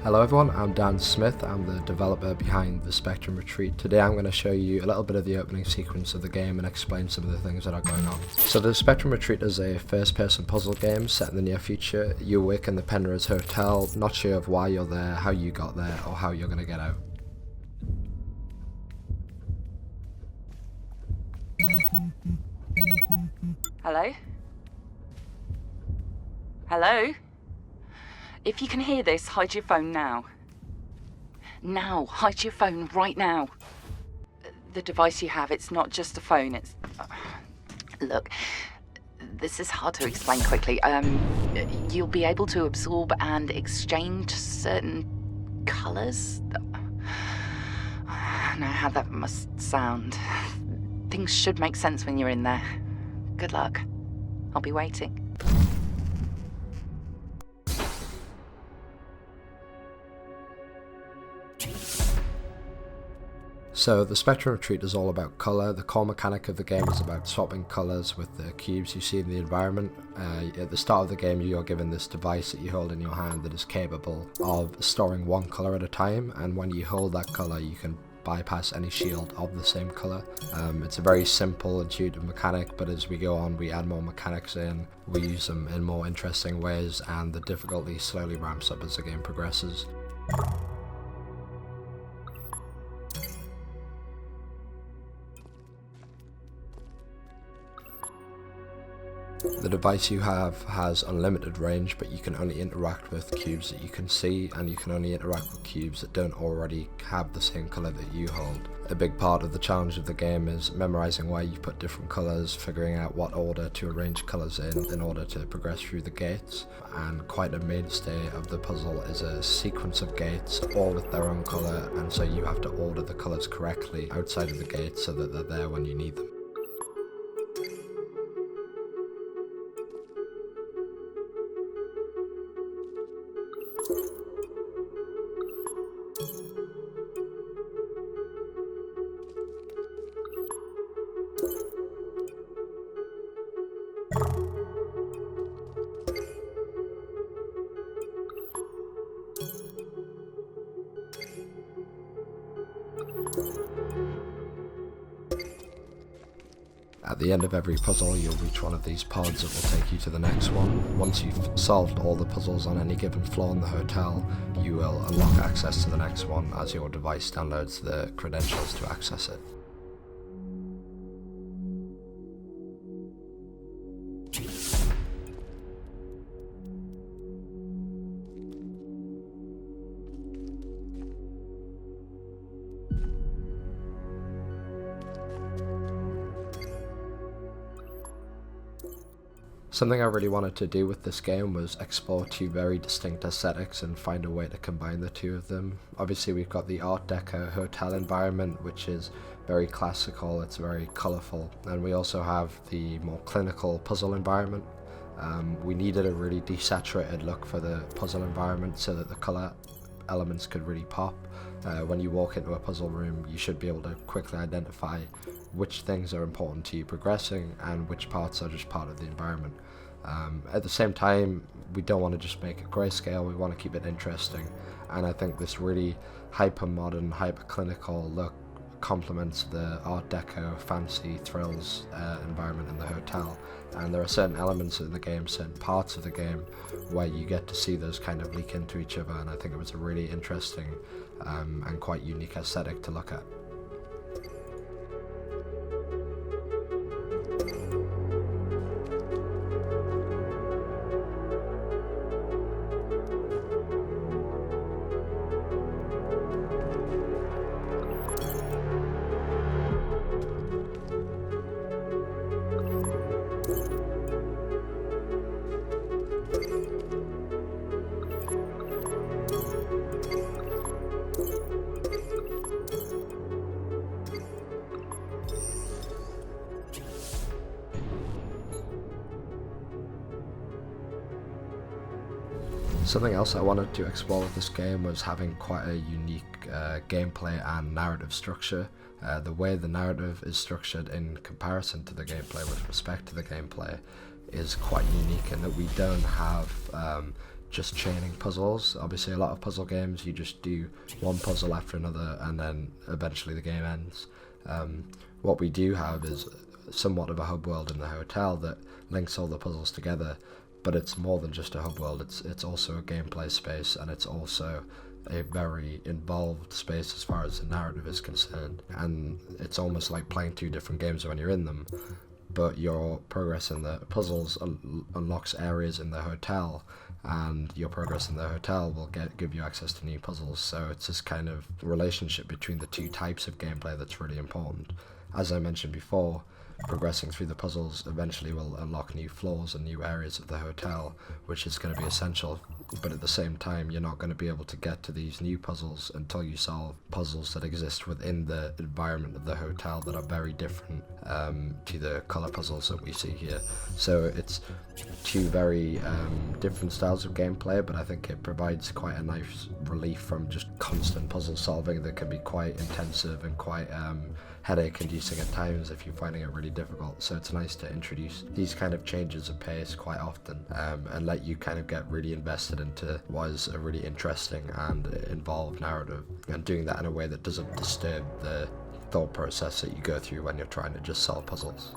Hello everyone, I'm Dan Smith. I'm the developer behind the Spectrum Retreat. Today I'm going to show you a little bit of the opening sequence of the game and explain some of the things that are going on. So the Spectrum Retreat is a first-person puzzle game set in the near future. You awake in the Penrose Hotel, not sure of why you're there, how you got there, or how you're going to get out. Hello? Hello? If you can hear this, hide your phone now. Now, hide your phone right now. The device you have, it's not just a phone, it's... Look, this is hard to explain quickly. You'll be able to absorb and exchange certain colors. I know how that must sound. Things should make sense when you're in there. Good luck. I'll be waiting. So the Spectrum Retreat is all about colour. The core mechanic of the game is about swapping colours with the cubes you see in the environment. At the start of the game you are given this device that you hold in your hand that is capable of storing one colour at a time, and when you hold that colour you can bypass any shield of the same colour. It's a very simple, intuitive mechanic, but as we go on we add more mechanics in, we use them in more interesting ways, and the difficulty slowly ramps up as the game progresses. The device you have has unlimited range, but you can only interact with cubes that you can see, and you can only interact with cubes that don't already have the same colour that you hold. A big part of the challenge of the game is memorising where you put different colours, figuring out what order to arrange colours in order to progress through the gates, and quite a mainstay of the puzzle is a sequence of gates, all with their own colour, and so you have to order the colours correctly outside of the gates so that they're there when you need them. At the end of every puzzle you'll reach one of these pods that will take you to the next one. Once you've solved all the puzzles on any given floor in the hotel, you will unlock access to the next one as your device downloads the credentials to access it. Something I really wanted to do with this game was explore two very distinct aesthetics and find a way to combine the two of them. Obviously we've got the Art Deco hotel environment, which is very classical, it's very colourful, and we also have the more clinical puzzle environment. We needed a really desaturated look for the puzzle environment so that the colour elements could really pop. When you walk into a puzzle room you should be able to quickly identify which things are important to you progressing and which parts are just part of the environment. At the same time, we don't want to just make it grayscale, we want to keep it interesting, and I think this really hyper-modern, hyper-clinical look complements the Art Deco fancy thrills environment in the hotel, and there are certain elements in the game, certain parts of the game where you get to see those kind of leak into each other, and I think it was a really interesting and quite unique aesthetic to look at. Something else I wanted to explore with this game was having quite a unique gameplay and narrative structure. The way the narrative is structured in comparison to the gameplay, with respect to the gameplay, is quite unique in that we don't have just chaining puzzles. Obviously, a lot of puzzle games, you just do one puzzle after another and then eventually the game ends. What we do have is somewhat of a hub world in the hotel that links all the puzzles together, but it's more than just a hub world. It's also a gameplay space, and it's also a very involved space as far as the narrative is concerned, and it's almost like playing two different games when you're in them. But your progress in the puzzles unlocks areas in the hotel, and your progress in the hotel will give you access to new puzzles. So it's this kind of relationship between the two types of gameplay that's really important. As I mentioned before, progressing through the puzzles eventually will unlock new floors and new areas of the hotel, which is going to be essential. But at the same time, you're not going to be able to get to these new puzzles until you solve puzzles that exist within the environment of the hotel that are very different to the colour puzzles that we see here. So it's two very different styles of gameplay, but I think it provides quite a nice relief from just constant puzzle solving that can be quite intensive and quite headache inducing at times if you're finding it really difficult. So it's nice to introduce these kind of changes of pace quite often and let you kind of get really invested into what is a really interesting and involved narrative, and doing that in a way that doesn't disturb the thought process that you go through when you're trying to just solve puzzles.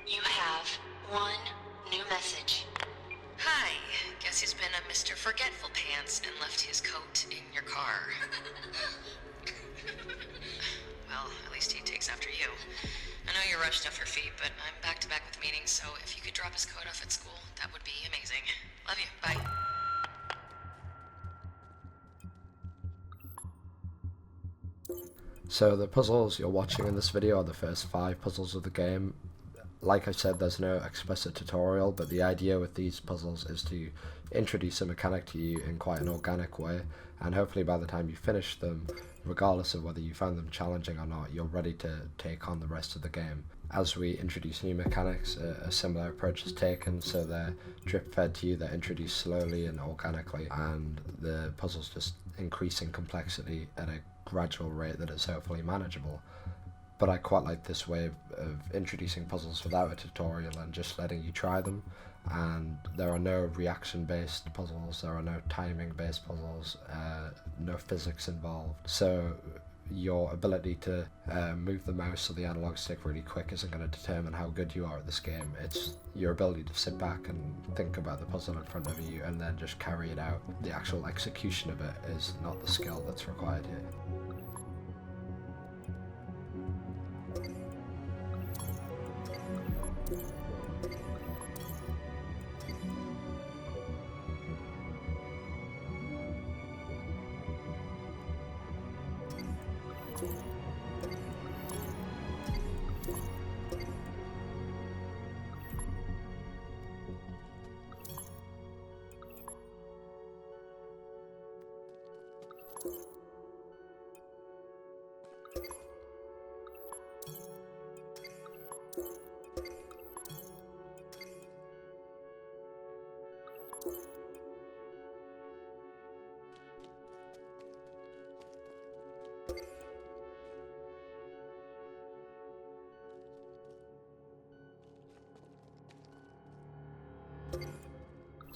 You have one new message. Hi, guess he's been a Mr. Forgetful Pants and left his coat in your car. Well, at least he takes after you. I know you're rushed off your feet, but I'm back to back with meetings, so if you could drop his coat off at school, that would be amazing. Love you. Bye. So the puzzles you're watching in this video are the first 5 puzzles of the game. Like I said, there's no explicit tutorial, but the idea with these puzzles is to introduce a mechanic to you in quite an organic way, and hopefully by the time you finish them, regardless of whether you find them challenging or not, you're ready to take on the rest of the game. As we introduce new mechanics, a similar approach is taken, so they're drip fed to you, they're introduced slowly and organically, and the puzzles just increase in complexity at a gradual rate that is hopefully manageable. But I quite like this way of introducing puzzles without a tutorial and just letting you try them. And there are no reaction-based puzzles, there are no timing-based puzzles, no physics involved. So your ability to move the mouse or the analog stick really quick isn't going to determine how good you are at this game. It's your ability to sit back and think about the puzzle in front of you and then just carry it out. The actual execution of it is not the skill that's required here.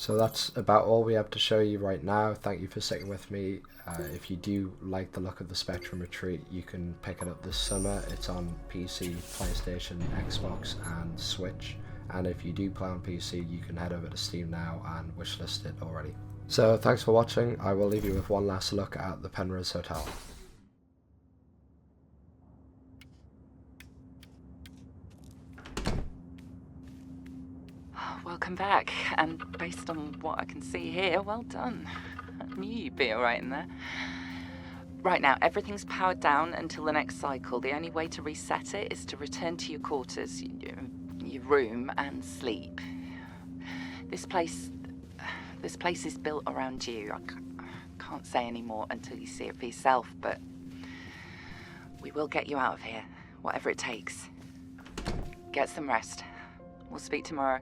So that's about all we have to show you right now. Thank you for sticking with me. If you do like the look of the Spectrum Retreat, you can pick it up this summer. It's on PC, PlayStation, Xbox and Switch. And if you do play on PC, you can head over to Steam now and wishlist it already. So thanks for watching. I will leave you with one last look at the Penrose Hotel. Welcome back, and based on what I can see here, well done. I knew you'd be alright in there. Right now, everything's powered down until the next cycle. The only way to reset it is to return to your quarters, your room, and sleep. This place is built around you. I can't say any more until you see it for yourself, but we will get you out of here, whatever it takes. Get some rest. We'll speak tomorrow.